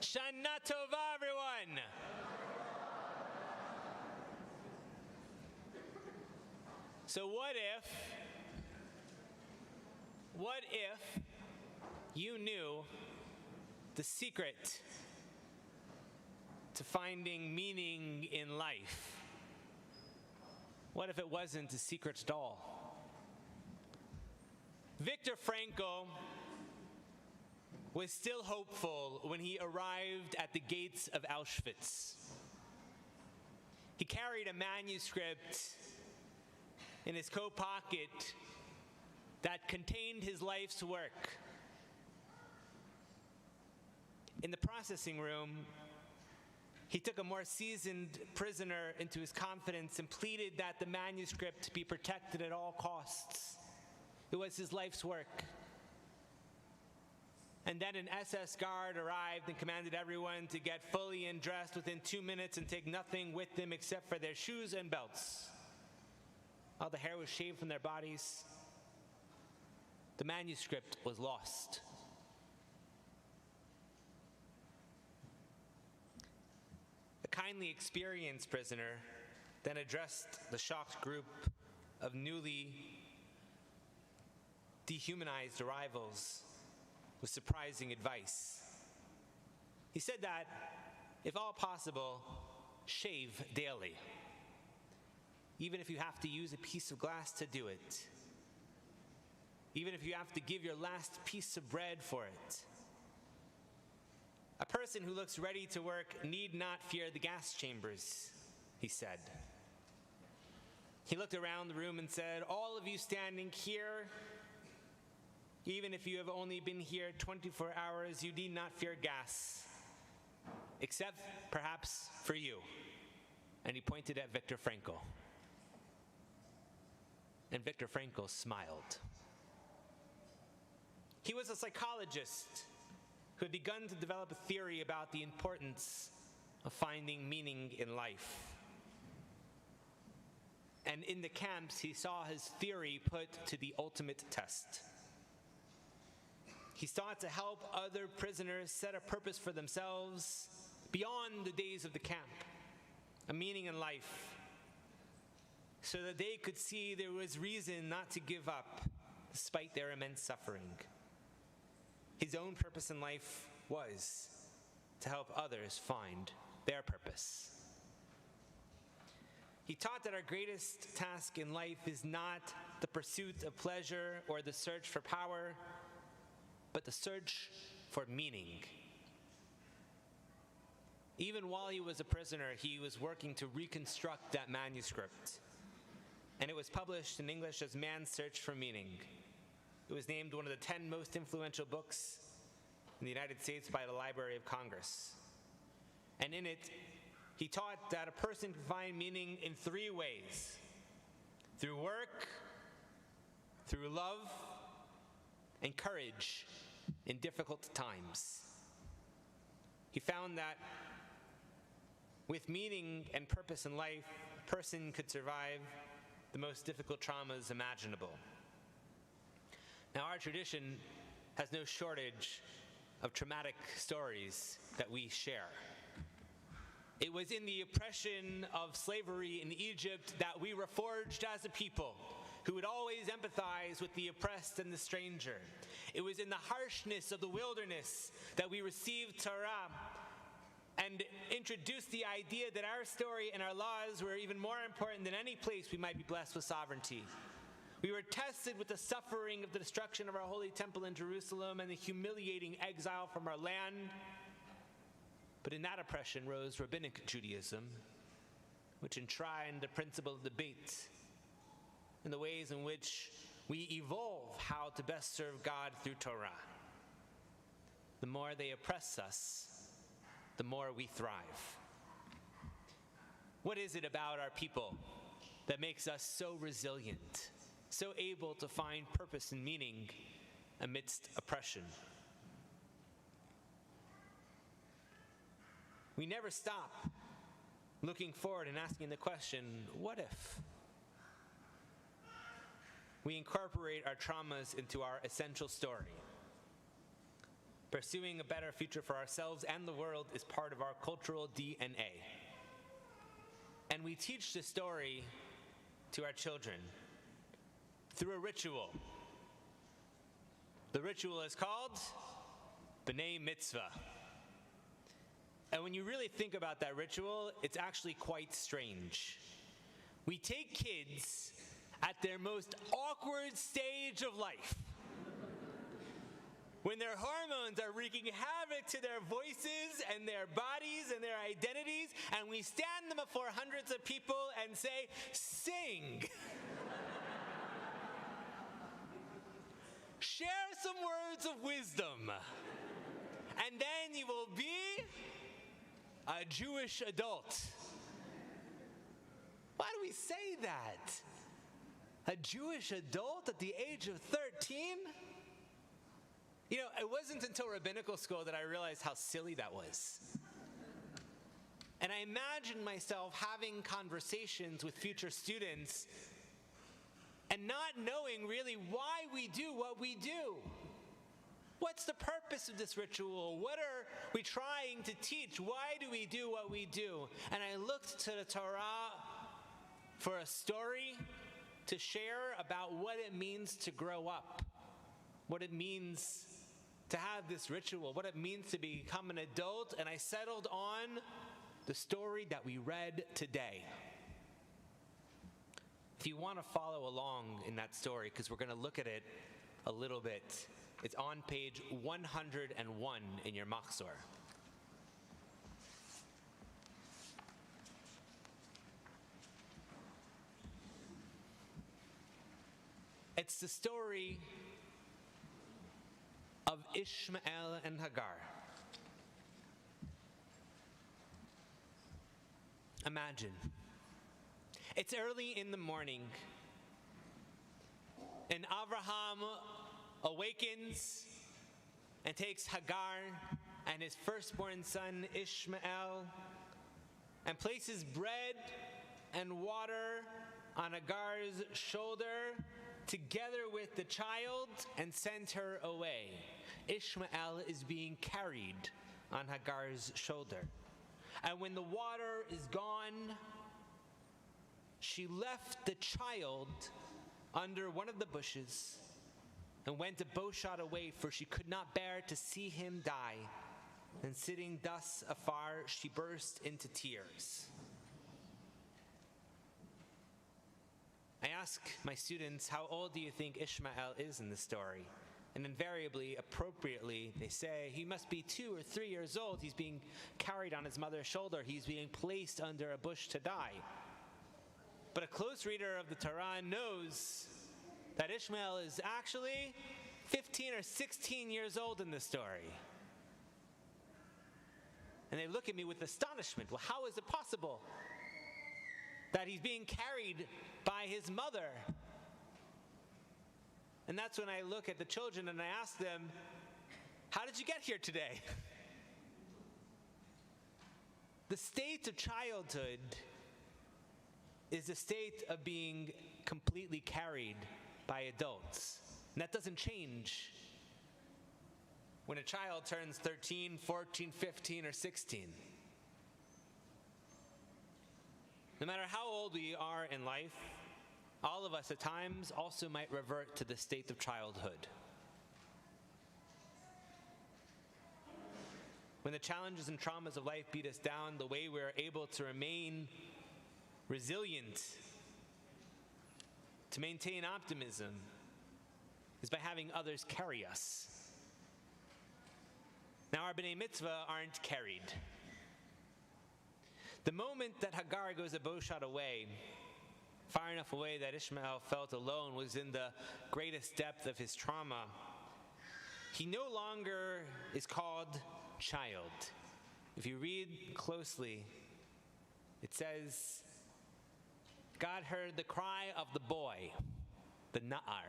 Shana Tova, everyone. So what if you knew the secret to finding meaning in life? What if it wasn't a secret at all? Viktor Frankl was still hopeful when he arrived at the gates of Auschwitz. He carried a manuscript in his coat pocket that contained his life's work. In the processing room, he took a more seasoned prisoner into his confidence and pleaded that the manuscript be protected at all costs. It was his life's work. And then an SS guard arrived and commanded everyone to get fully undressed within 2 minutes and take nothing with them except for their shoes and belts. All the hair was shaved from their bodies. The manuscript was lost. A kindly experienced prisoner then addressed the shocked group of newly dehumanized arrivals with surprising advice. He said that, if all possible, shave daily, even if you have to use a piece of glass to do it, even if you have to give your last piece of bread for it. A person who looks ready to work need not fear the gas chambers, he said. He looked around the room and said, all of you standing here, even if you have only been here 24 hours, you need not fear gas, except perhaps for you. And he pointed at Viktor Frankl. And Viktor Frankl smiled. He was a psychologist who had begun to develop a theory about the importance of finding meaning in life. And in the camps, he saw his theory put to the ultimate test. He sought to help other prisoners set a purpose for themselves beyond the days of the camp, a meaning in life, so that they could see there was reason not to give up despite their immense suffering. His own purpose in life was to help others find their purpose. He taught that our greatest task in life is not the pursuit of pleasure or the search for power, but the search for meaning. Even while he was a prisoner, he was working to reconstruct that manuscript. And it was published in English as Man's Search for Meaning. It was named one of the 10 most influential books in the United States by the Library of Congress. And in it, he taught that a person can find meaning in 3 ways: through work, through love, and courage in difficult times. He found that with meaning and purpose in life, a person could survive the most difficult traumas imaginable. Now, our tradition has no shortage of traumatic stories that we share. It was in the oppression of slavery in Egypt that we were forged as a people who would always empathize with the oppressed and the stranger. It was in the harshness of the wilderness that we received Torah and introduced the idea that our story and our laws were even more important than any place we might be blessed with sovereignty. We were tested with the suffering of the destruction of our holy temple in Jerusalem and the humiliating exile from our land. But in that oppression rose rabbinic Judaism, which enshrined the principle of debate and the ways in which we evolve how to best serve God through Torah. The more they oppress us, the more we thrive. What is it about our people that makes us so resilient, so able to find purpose and meaning amidst oppression? We never stop looking forward and asking the question, what if? We incorporate our traumas into our essential story. Pursuing a better future for ourselves and the world is part of our cultural DNA. And we teach the story to our children through a ritual. The ritual is called B'nai Mitzvah. And when you really think about that ritual, it's actually quite strange. We take kids at their most awkward stage of life, when their hormones are wreaking havoc to their voices and their bodies and their identities, and we stand them before hundreds of people and say, sing. Share some words of wisdom, and then you will be a Jewish adult. Why do we say that? A Jewish adult at the age of 13? You know, it wasn't until rabbinical school that I realized how silly that was. And I imagined myself having conversations with future students and not knowing really why we do what we do. What's the purpose of this ritual? What are we trying to teach? Why do we do what we do? And I looked to the Torah for a story to share about what it means to grow up, what it means to have this ritual, what it means to become an adult, and I settled on the story that we read today. If you want to follow along in that story, because we're going to look at it a little bit, it's on page 101 in your Machzor. It's the story of Ishmael and Hagar. Imagine, it's early in the morning, and Abraham awakens and takes Hagar and his firstborn son Ishmael and places bread and water on Hagar's shoulder together with the child and sent her away. Ishmael is being carried on Hagar's shoulder. And when the water is gone, she left the child under one of the bushes and went a bowshot away, for she could not bear to see him die. And sitting thus afar, she burst into tears. I ask my students, how old do you think Ishmael is in the story? And invariably, appropriately, they say he must be 2 or 3 years old. He's being carried on his mother's shoulder. He's being placed under a bush to die. But a close reader of the Torah knows that Ishmael is actually 15 or 16 years old in this story. And they look at me with astonishment. Well, how is it possible that he's being carried by his mother? And that's when I look at the children and I ask them, how did you get here today? The state of childhood is the state of being completely carried by adults. And that doesn't change when a child turns 13, 14, 15, or 16. No matter how old we are in life, all of us at times also might revert to the state of childhood. When the challenges and traumas of life beat us down, the way we're able to remain resilient, to maintain optimism, is by having others carry us. Now, our B'nai Mitzvah aren't carried. The moment that Hagar goes a bowshot away, far enough away that Ishmael felt alone, was in the greatest depth of his trauma. He no longer is called child. If you read closely, it says, God heard the cry of the boy, the Na'ar.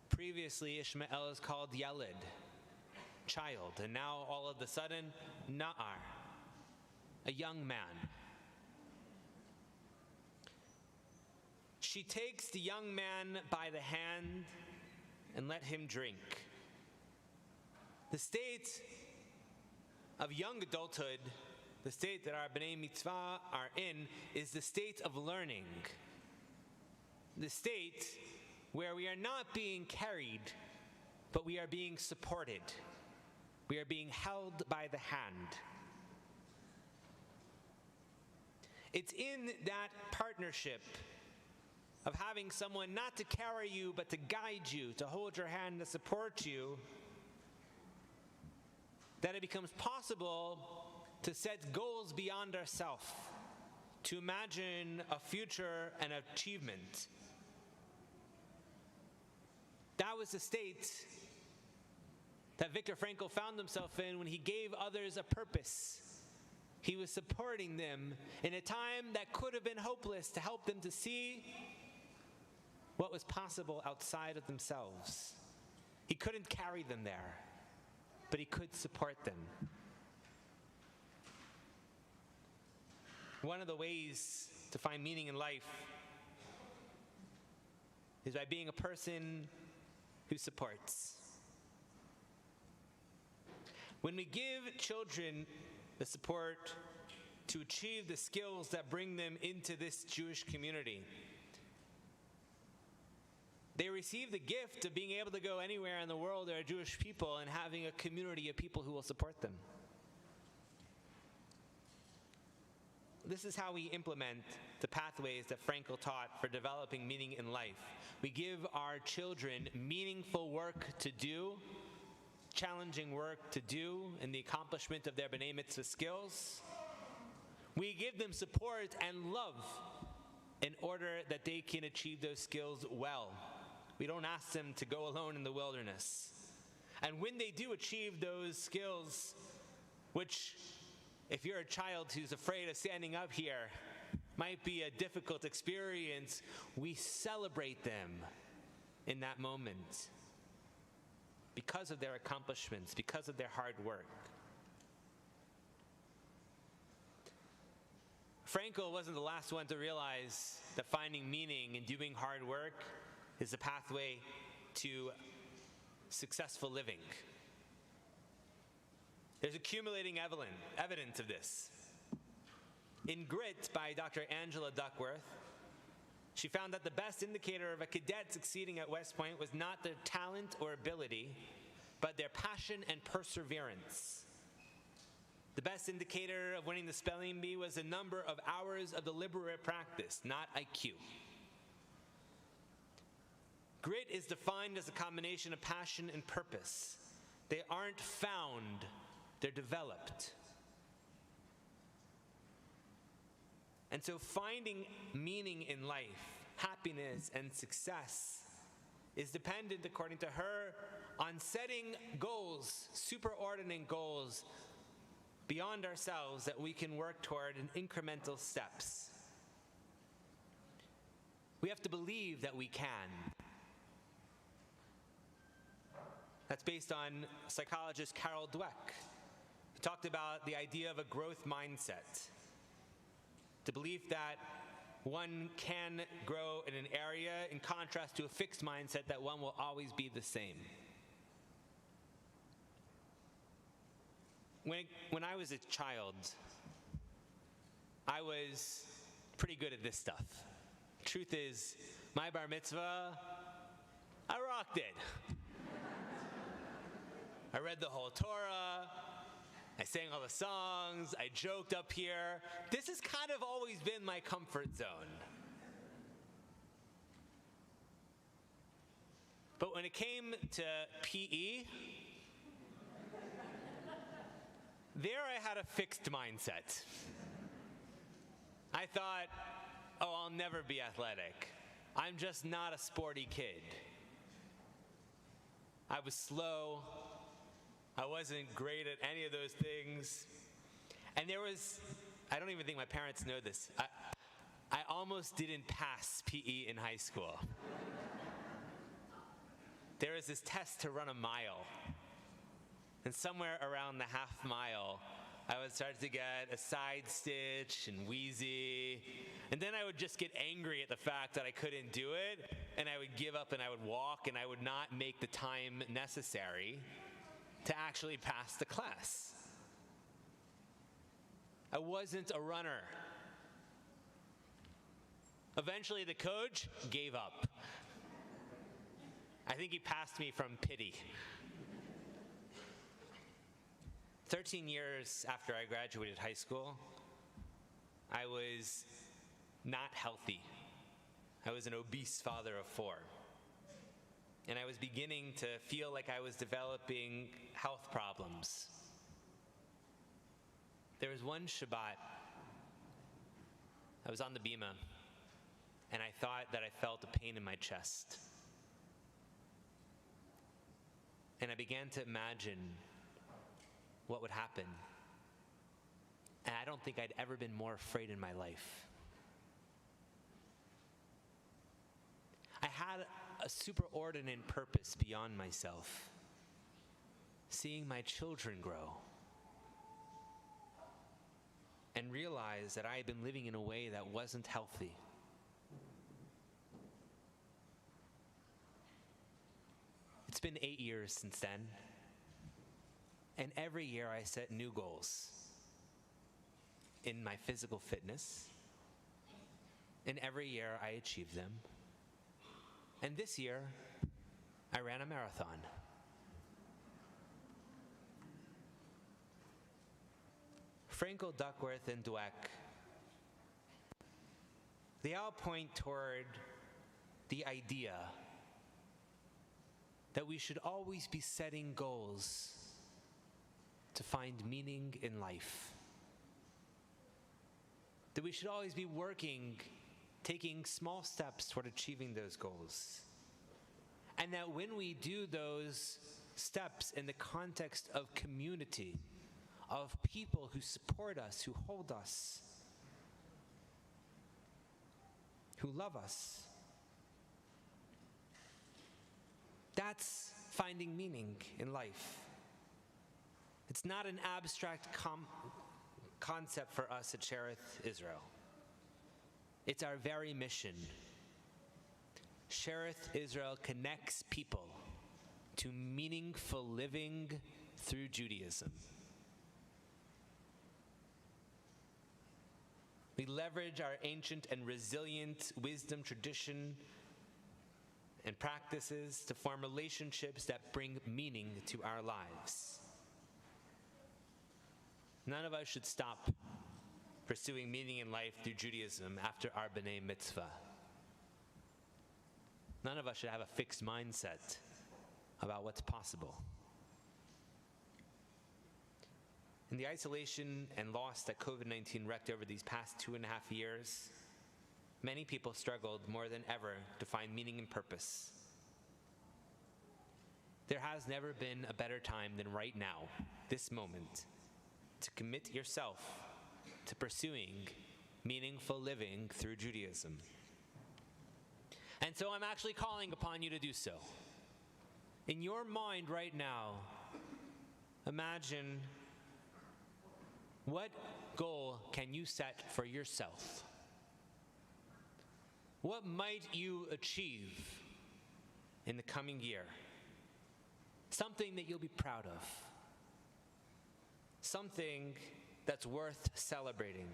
Previously, Ishmael is called Yeled, child, and now all of a sudden, Na'ar, a young man. She takes the young man by the hand and let him drink. The state of young adulthood, the state that our B'nai Mitzvah are in, is the state of learning. The state where we are not being carried, but we are being supported. We are being held by the hand. It's in that partnership of having someone not to carry you, but to guide you, to hold your hand, to support you, that it becomes possible to set goals beyond ourselves, to imagine a future and achievement. That was the state that Viktor Frankl found himself in when he gave others a purpose. He was supporting them in a time that could have been hopeless, to help them to see what was possible outside of themselves. He couldn't carry them there, but he could support them. One of the ways to find meaning in life is by being a person who supports. When we give children the support to achieve the skills that bring them into this Jewish community, they receive the gift of being able to go anywhere in the world there are Jewish people and having a community of people who will support them. This is how we implement the pathways that Frankl taught for developing meaning in life. We give our children meaningful work to do, challenging work to do in the accomplishment of their B'nai Mitzvah skills. We give them support and love in order that they can achieve those skills well. We don't ask them to go alone in the wilderness. And when they do achieve those skills, which, if you're a child who's afraid of standing up here, might be a difficult experience, we celebrate them in that moment because of their accomplishments, because of their hard work. Frankl wasn't the last one to realize that finding meaning and doing hard work is a pathway to successful living. There's accumulating evidence of this. In Grit by Dr. Angela Duckworth, she found that the best indicator of a cadet succeeding at West Point was not their talent or ability, but their passion and perseverance. The best indicator of winning the spelling bee was the number of hours of deliberate practice, not IQ. Grit is defined as a combination of passion and purpose. They aren't found, they're developed. And so finding meaning in life, happiness, and success is dependent, according to her, on setting goals, superordinate goals, beyond ourselves that we can work toward in incremental steps. We have to believe that we can. That's based on psychologist Carol Dweck, who talked about the idea of a growth mindset. The belief that one can grow in an area in contrast to a fixed mindset that one will always be the same. When I was a child, I was pretty good at this stuff. Truth is, my bar mitzvah, I rocked it. I read the whole Torah, I sang all the songs, I joked up here. This has kind of always been my comfort zone. But when it came to PE, there I had a fixed mindset. I thought, oh, I'll never be athletic. I'm just not a sporty kid. I was slow. I wasn't great at any of those things. And there was, I don't even think my parents know this, I almost didn't pass PE in high school. There was this test to run a mile. And somewhere around the half mile, I would start to get a side stitch and wheezy. And then I would just get angry at the fact that I couldn't do it. And I would give up and I would walk and I would not make the time necessary. to actually pass the class. I wasn't a runner. Eventually, the coach gave up. I think he passed me from pity. 13 years after I graduated high school, I was not healthy. I was an obese father of 4. And I was beginning to feel like I was developing health problems. There was one Shabbat, I was on the bima, and I thought that I felt a pain in my chest. And I began to imagine what would happen. And I don't think I'd ever been more afraid in my life. I had a superordinate purpose beyond myself, seeing my children grow, and realize that I had been living in a way that wasn't healthy. It's been 8 years since then, and every year I set new goals in my physical fitness, and every year I achieved them. And this year, I ran a marathon. Frankel, Duckworth, and Dweck, they all point toward the idea that we should always be setting goals to find meaning in life. That we should always be working, taking small steps toward achieving those goals. And that when we do those steps in the context of community, of people who support us, who hold us, who love us, that's finding meaning in life. It's not an abstract concept for us at Shereth Israel. It's our very mission. Shereth Israel connects people to meaningful living through Judaism. We leverage our ancient and resilient wisdom, tradition, and practices to form relationships that bring meaning to our lives. None of us should stop pursuing meaning in life through Judaism after our B'nai Mitzvah. None of us should have a fixed mindset about what's possible. In the isolation and loss that COVID-19 wreaked over these past 2.5 years, many people struggled more than ever to find meaning and purpose. There has never been a better time than right now, this moment, to commit yourself to pursuing meaningful living through Judaism. And so I'm actually calling upon you to do so. In your mind right now, imagine, what goal can you set for yourself? What might you achieve in the coming year? Something that you'll be proud of. Something that's worth celebrating.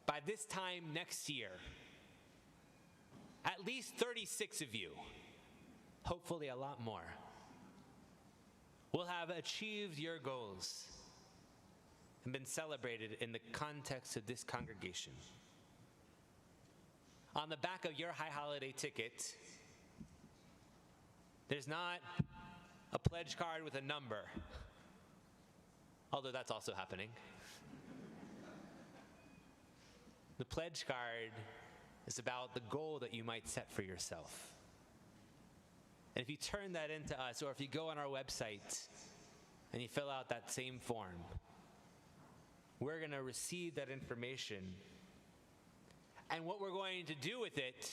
By this time next year, at least 36 of you, hopefully a lot more, will have achieved your goals and been celebrated in the context of this congregation. On the back of your high holiday ticket, there's not a pledge card with a number, although that's also happening. The pledge card is about the goal that you might set for yourself. And if you turn that into us, or if you go on our website and you fill out that same form, we're going to receive that information. And what we're going to do with it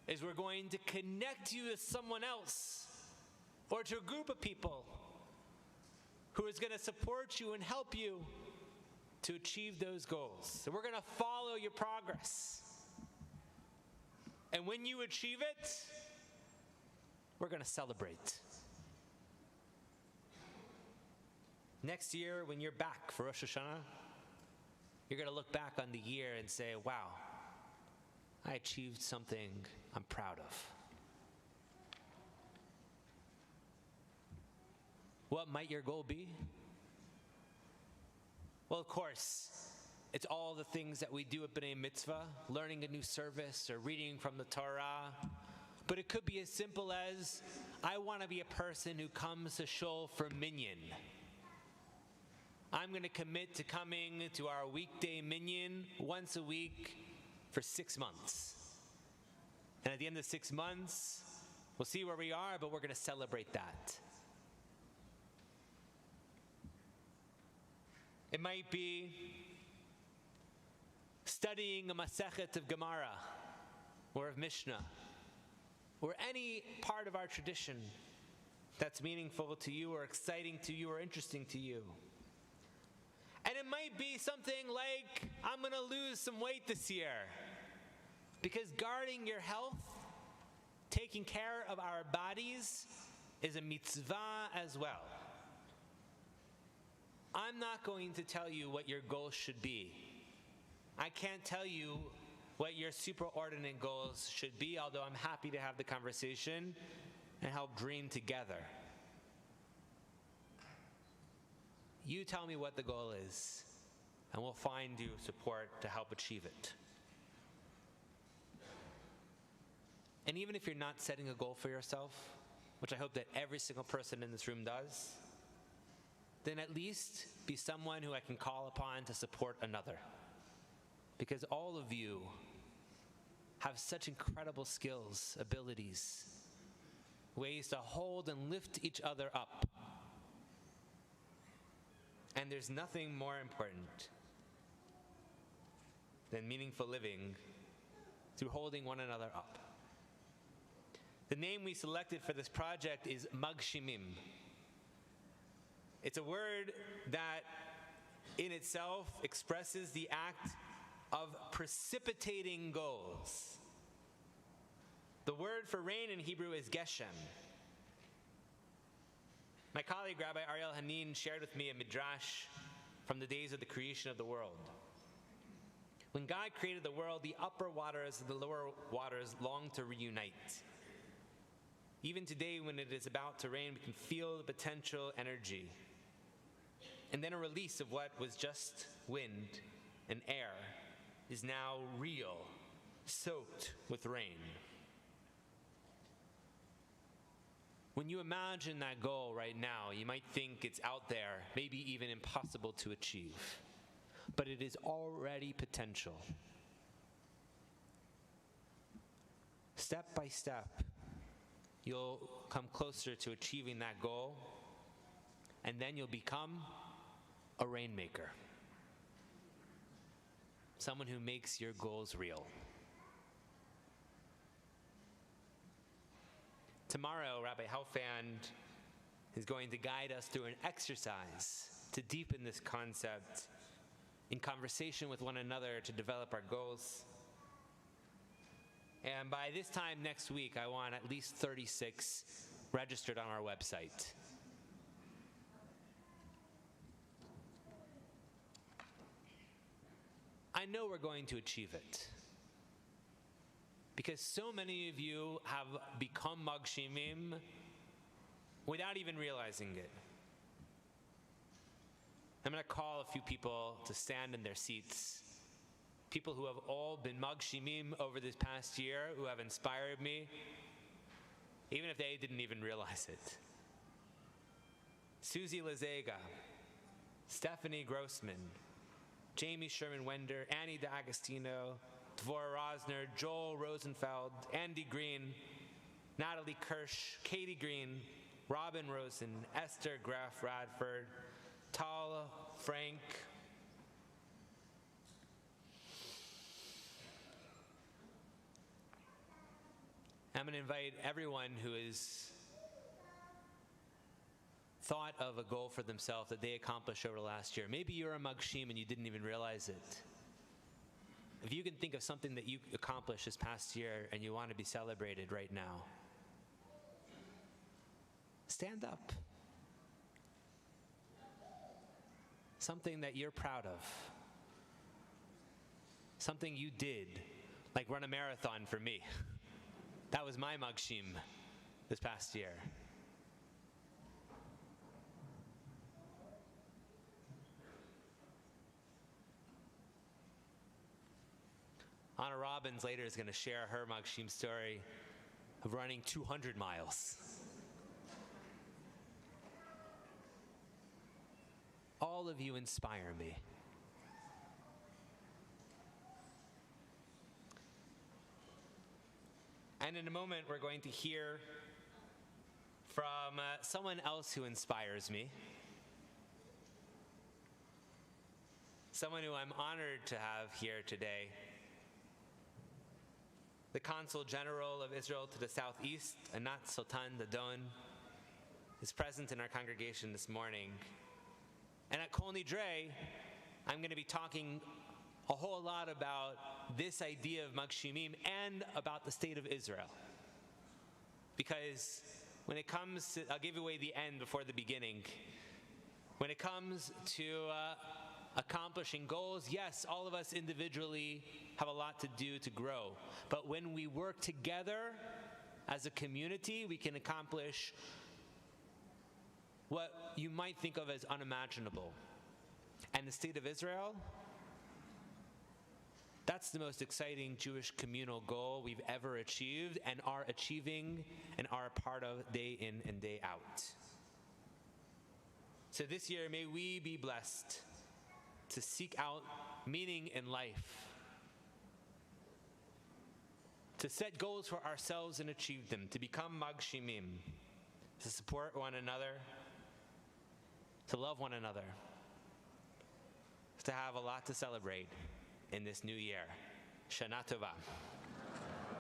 is we're going to connect you to someone else or to a group of people who is going to support you and help you to achieve those goals. So we're going to follow your progress. And when you achieve it, we're going to celebrate. Next year, when you're back for Rosh Hashanah, you're going to look back on the year and say, wow, I achieved something I'm proud of. What might your goal be? Well, of course, it's all the things that we do at B'nai Mitzvah, learning a new service or reading from the Torah. But it could be as simple as, I want to be a person who comes to shul for minyan. I'm going to commit to coming to our weekday minyan once a week for 6 months. And at the end of 6 months, we'll see where we are, but we're going to celebrate that. It might be studying a Masechet of Gemara or of Mishnah or any part of our tradition that's meaningful to you or exciting to you or interesting to you. And it might be something like, I'm going to lose some weight this year. Because guarding your health, taking care of our bodies, is a mitzvah as well. I'm not going to tell you what your goals should be. I can't tell you what your superordinate goals should be, although I'm happy to have the conversation and help dream together. You tell me what the goal is, and we'll find you support to help achieve it. And even if you're not setting a goal for yourself, which I hope that every single person in this room does, then at least be someone who I can call upon to support another. Because all of you have such incredible skills, abilities, ways to hold and lift each other up. And there's nothing more important than meaningful living through holding one another up. The name we selected for this project is Magshimim. It's a word that in itself expresses the act of precipitating goals. The word for rain in Hebrew is Geshem. My colleague, Rabbi Ariel Hanin, shared with me a midrash from the days of the creation of the world. When God created the world, the upper waters and the lower waters longed to reunite. Even today, when it is about to rain, we can feel the potential energy. And then a release of what was just wind and air is now real, soaked with rain. When you imagine that goal right now, you might think it's out there, maybe even impossible to achieve. But it is already potential. Step by step, you'll come closer to achieving that goal, and then you'll become a rainmaker. Someone who makes your goals real. Tomorrow, Rabbi Helfand is going to guide us through an exercise to deepen this concept in conversation with one another to develop our goals. And by this time next week, I want at least 36 registered on our website. I know we're going to achieve it, because so many of you have become Magshimim without even realizing it. I'm going to call a few people to stand in their seats. People who have all been Magshimim over this past year, who have inspired me, even if they didn't even realize it. Susie Lazega, Stephanie Grossman, Jamie Sherman-Wender, Annie D'Agostino, Dvora Rosner, Joel Rosenfeld, Andy Green, Natalie Kirsch, Katie Green, Robin Rosen, Esther Graf Radford, Tal Frank, I'm going to invite everyone who has thought of a goal for themselves that they accomplished over the last year. Maybe you're a Magshim and you didn't even realize it. If you can think of something that you accomplished this past year and you want to be celebrated right now, stand up. Something that you're proud of. Something you did, like run a marathon for me. That was my magshim this past year. Anna Robbins later is going to share her magshim story of running 200 miles. All of you inspire me. And in a moment, we're going to hear from someone else who inspires me. Someone who I'm honored to have here today. The Consul General of Israel to the southeast, Anat Sultan Dadon, is present in our congregation this morning. And at Kol Nidre, I'm going to be talking a whole lot about this idea of Magshimim and about the state of Israel. Because when it comes to, I'll give away the end before the beginning. When it comes to accomplishing goals, yes, all of us individually have a lot to do to grow. But when we work together as a community, we can accomplish what you might think of as unimaginable. And the state of Israel, that's the most exciting Jewish communal goal we've ever achieved and are achieving and are a part of day in and day out. So this year, may we be blessed to seek out meaning in life, to set goals for ourselves and achieve them, to become magshimim, to support one another, to love one another, to have a lot to celebrate in this new year. Shana Tova.